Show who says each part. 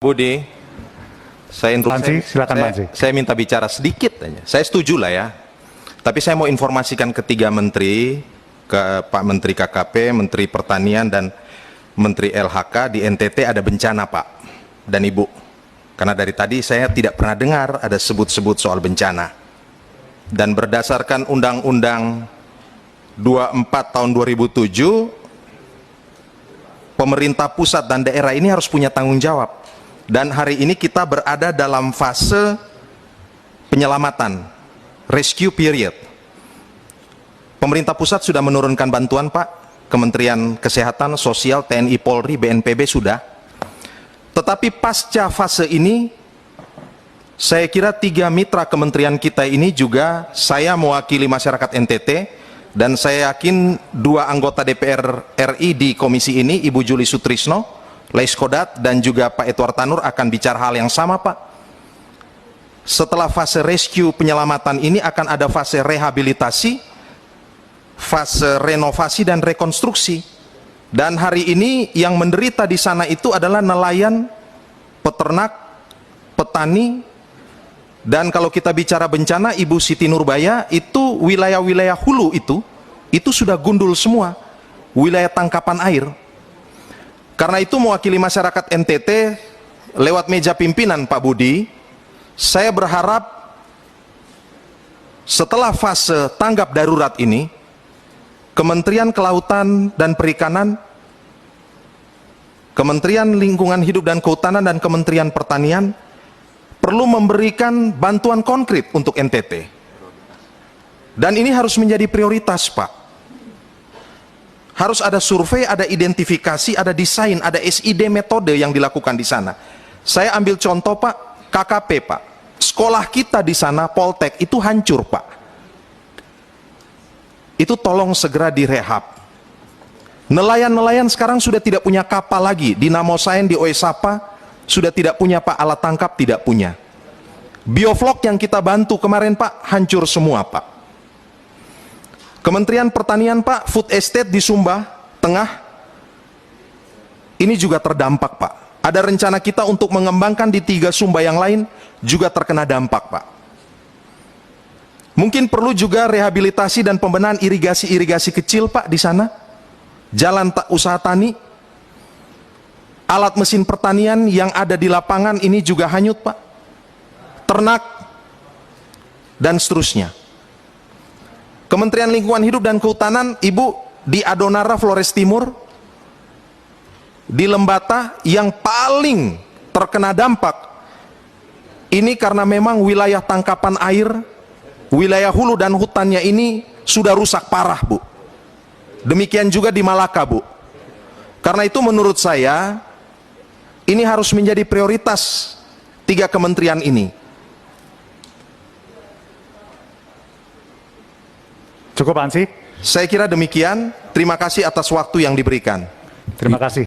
Speaker 1: Budi, saya minta bicara sedikit aja. Saya setuju lah ya. Tapi saya mau informasikan ketiga menteri, ke Pak Menteri KKP, Menteri Pertanian, dan Menteri LHK, di NTT ada bencana Pak dan Ibu. Karena dari tadi saya tidak pernah dengar ada sebut-sebut soal bencana. Dan berdasarkan Undang-Undang 24 tahun 2007, pemerintah pusat dan daerah ini harus punya tanggung jawab. Dan hari ini kita berada dalam fase penyelamatan, rescue period. Pemerintah pusat sudah menurunkan bantuan Pak, Kementerian Kesehatan, Sosial, TNI, Polri, BNPB sudah. Tetapi pasca fase ini, saya kira tiga mitra kementerian kita ini juga, saya mewakili masyarakat NTT, dan saya yakin dua anggota DPR RI di komisi ini, Ibu Juli Sutrisno, Laiskodat, dan juga Pak Edward Tanur akan bicara hal yang sama Pak. Setelah fase rescue penyelamatan ini akan ada fase rehabilitasi, fase renovasi dan rekonstruksi. Dan hari ini yang menderita di sana itu adalah nelayan, peternak, petani, dan kalau kita bicara bencana, Ibu Siti Nurbaya, itu wilayah-wilayah hulu itu sudah gundul semua, wilayah tangkapan air. Karena itu mewakili masyarakat NTT lewat meja pimpinan Pak Budi, saya berharap setelah fase tanggap darurat ini, Kementerian Kelautan dan Perikanan, Kementerian Lingkungan Hidup dan Kehutanan, dan Kementerian Pertanian perlu memberikan bantuan konkret untuk NTT. Dan ini harus menjadi prioritas Pak. Harus ada survei, ada identifikasi, ada desain, ada SID metode yang dilakukan di sana. Saya ambil contoh Pak, KKP Pak. Sekolah kita di sana, Poltek, itu hancur Pak. Itu tolong segera direhab. Nelayan-nelayan sekarang sudah tidak punya kapal lagi. Di Namosain, di Oesapa, sudah tidak punya Pak, alat tangkap tidak punya. Bioflok yang kita bantu kemarin Pak, hancur semua Pak. Kementerian Pertanian Pak, food estate di Sumba Tengah, ini juga terdampak Pak. Ada rencana kita untuk mengembangkan di 3 Sumba yang lain, juga terkena dampak Pak. Mungkin perlu juga rehabilitasi dan pembenahan irigasi-irigasi kecil Pak di sana. Jalan usaha tani, alat mesin pertanian yang ada di lapangan ini juga hanyut Pak. Ternak, dan seterusnya. Kementerian Lingkungan Hidup dan Kehutanan, Ibu, di Adonara Flores Timur, di Lembata, yang paling terkena dampak ini karena memang wilayah tangkapan air, wilayah hulu dan hutannya ini sudah rusak parah Bu. Demikian juga di Malaka Bu. Karena itu menurut saya ini harus menjadi prioritas 3 kementerian ini.
Speaker 2: Cukup Ansi?
Speaker 1: Saya kira demikian. Terima kasih atas waktu yang diberikan.
Speaker 2: Terima kasih.